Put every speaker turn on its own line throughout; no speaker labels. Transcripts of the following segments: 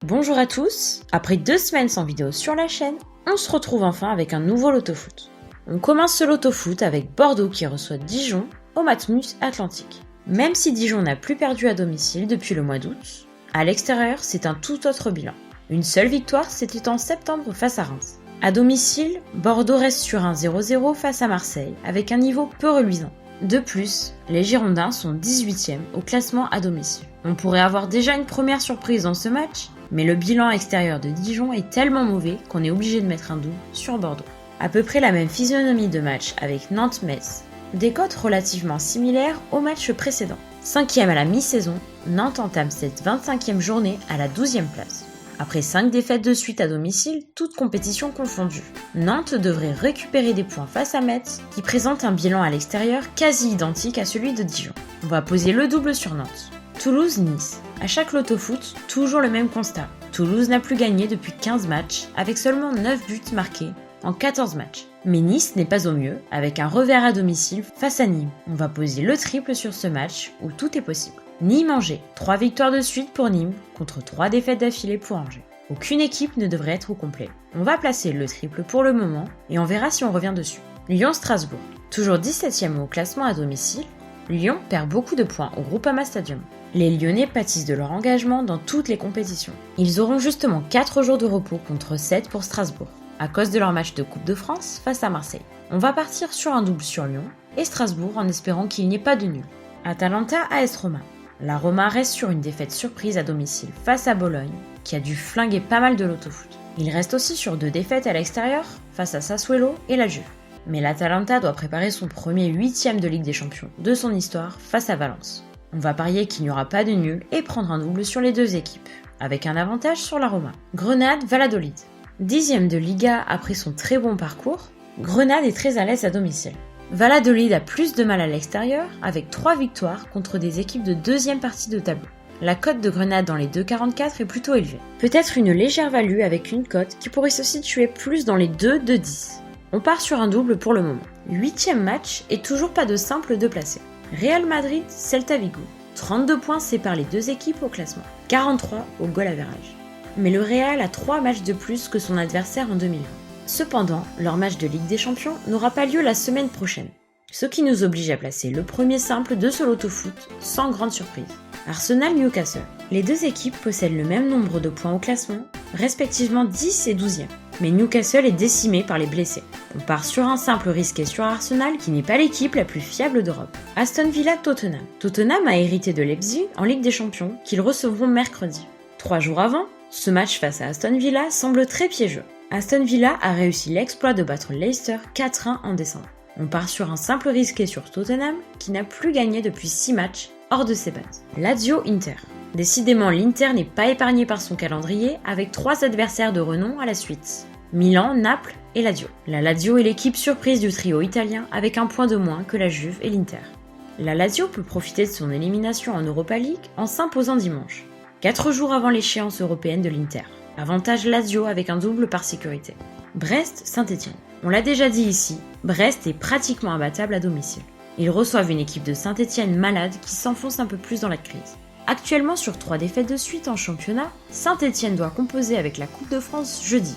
Bonjour à tous, après 2 semaines sans vidéo sur la chaîne, on se retrouve enfin avec un nouveau Loto-Foot. On commence ce Loto-Foot avec Bordeaux qui reçoit Dijon au Matmut Atlantique. Même si Dijon n'a plus perdu à domicile depuis le mois d'août, à l'extérieur c'est un tout autre bilan. Une seule victoire, c'était en septembre face à Reims. À domicile, Bordeaux reste sur un 0-0 face à Marseille avec un niveau peu reluisant. De plus, les Girondins sont 18e au classement à domicile. On pourrait avoir déjà une première surprise dans ce match, mais le bilan extérieur de Dijon est tellement mauvais qu'on est obligé de mettre un double sur Bordeaux. À peu près la même physionomie de match avec Nantes-Metz, des cotes relativement similaires au match précédent. 5e à la mi-saison, Nantes entame cette 25e journée à la 12e place. Après 5 défaites de suite à domicile, toutes compétitions confondues. Nantes devrait récupérer des points face à Metz, qui présente un bilan à l'extérieur quasi identique à celui de Dijon. On va poser le double sur Nantes. Toulouse-Nice. À chaque Loto-Foot, toujours le même constat. Toulouse n'a plus gagné depuis 15 matchs, avec seulement 9 buts marqués en 14 matchs. Mais Nice n'est pas au mieux, avec un revers à domicile face à Nîmes. On va poser le triple sur ce match, où tout est possible. Nîmes-Angers, 3 victoires de suite pour Nîmes, contre 3 défaites d'affilée pour Angers. Aucune équipe ne devrait être au complet. On va placer le triple pour le moment, et on verra si on revient dessus. Lyon-Strasbourg, toujours 17e au classement à domicile, Lyon perd beaucoup de points au Groupama Stadium. Les Lyonnais pâtissent de leur engagement dans toutes les compétitions. Ils auront justement 4 jours de repos contre 7 pour Strasbourg, à cause de leur match de Coupe de France face à Marseille. On va partir sur un double sur Lyon et Strasbourg en espérant qu'il n'y ait pas de nul. Atalanta-AS Roma. La Roma reste sur une défaite surprise à domicile face à Bologne, qui a dû flinguer pas mal de Loto-Foot. Il reste aussi sur 2 défaites à l'extérieur face à Sassuolo et la Juve. Mais l'Atalanta doit préparer son premier 8e de Ligue des Champions de son histoire face à Valence. On va parier qu'il n'y aura pas de nul et prendre un double sur les 2 équipes, avec un avantage sur la Roma. Grenade-Valladolid. 10e de Liga après son très bon parcours, Grenade est très à l'aise à domicile. Valladolid a plus de mal à l'extérieur, avec 3 victoires contre des équipes de 2e partie de tableau. La cote de Grenade dans les 2,44 est plutôt élevée. Peut-être une légère value avec une cote qui pourrait se situer plus dans les 2,10. On part sur un double pour le moment. 8e match et toujours pas de simple de placer. Real Madrid, Celta Vigo. 32 points séparent les 2 équipes au classement. 43 au goal average. Mais le Real a 3 matchs de plus que son adversaire en 2020. Cependant, leur match de Ligue des Champions n'aura pas lieu la semaine prochaine. Ce qui nous oblige à placer le premier simple de ce Loto-Foot sans grande surprise. Arsenal-Newcastle. Les 2 équipes possèdent le même nombre de points au classement, respectivement 10 et 12e. Mais Newcastle est décimé par les blessés. On part sur un simple risqué sur Arsenal qui n'est pas l'équipe la plus fiable d'Europe. Aston Villa-Tottenham. Tottenham a hérité de Leipzig en Ligue des Champions qu'ils recevront mercredi. 3 jours avant, ce match face à Aston Villa semble très piégeux. Aston Villa a réussi l'exploit de battre Leicester 4-1 en décembre. On part sur un simple risqué sur Tottenham qui n'a plus gagné depuis 6 matchs hors de ses bases. Lazio-Inter. Décidément, l'Inter n'est pas épargné par son calendrier avec 3 adversaires de renom à la suite. Milan, Naples et Lazio. La Lazio est l'équipe surprise du trio italien avec un point de moins que la Juve et l'Inter. La Lazio peut profiter de son élimination en Europa League en s'imposant dimanche, 4 jours avant l'échéance européenne de l'Inter. Avantage Lazio avec un double par sécurité. Brest-Saint-Étienne. On l'a déjà dit ici, Brest est pratiquement imbattable à domicile. Ils reçoivent une équipe de Saint-Étienne malade qui s'enfonce un peu plus dans la crise. Actuellement sur 3 défaites de suite en championnat, Saint-Étienne doit composer avec la Coupe de France jeudi.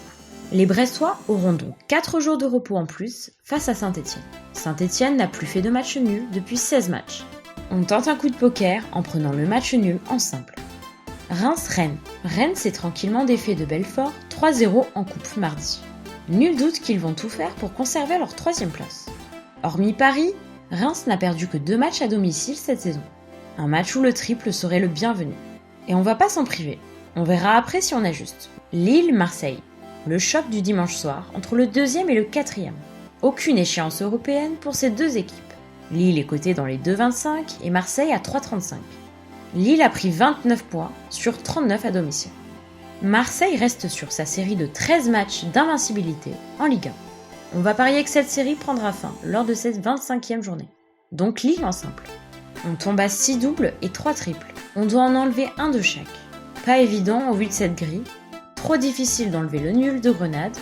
Les Brestois auront donc 4 jours de repos en plus face à Saint-Étienne. Saint-Étienne n'a plus fait de match nul depuis 16 matchs. On tente un coup de poker en prenant le match nul en simple. Reims-Rennes. Rennes s'est tranquillement défait de Belfort 3-0 en coupe mardi. Nul doute qu'ils vont tout faire pour conserver leur 3e place. Hormis Paris, Reims n'a perdu que 2 matchs à domicile cette saison. Un match où le triple serait le bienvenu. Et on va pas s'en priver. On verra après si on ajuste. Lille-Marseille. Le choc du dimanche soir entre le 2e et le 4e. Aucune échéance européenne pour ces 2 équipes. Lille est cotée dans les 2,25 et Marseille à 3,35. Lille a pris 29 points sur 39 à domicile. Marseille reste sur sa série de 13 matchs d'invincibilité en Ligue 1. On va parier que cette série prendra fin lors de cette 25e journée. Donc Lille en simple. On tombe à 6 doubles et 3 triples. On doit en enlever un de chaque. Pas évident au vu de cette grille. Trop difficile d'enlever le nul de Grenade.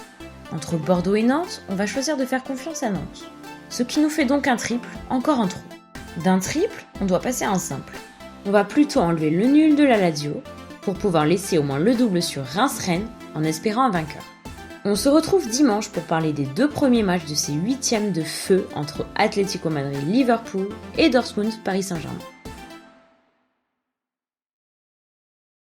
Entre Bordeaux et Nantes, on va choisir de faire confiance à Nantes. Ce qui nous fait donc un triple, encore un trou. D'un triple, on doit passer à un simple. On va plutôt enlever le nul de la Lazio pour pouvoir laisser au moins le double sur Reims-Rennes en espérant un vainqueur. On se retrouve dimanche pour parler des 2 premiers matchs de ces 8e de feu entre Atlético Madrid-Liverpool et Dortmund-Paris Saint-Germain.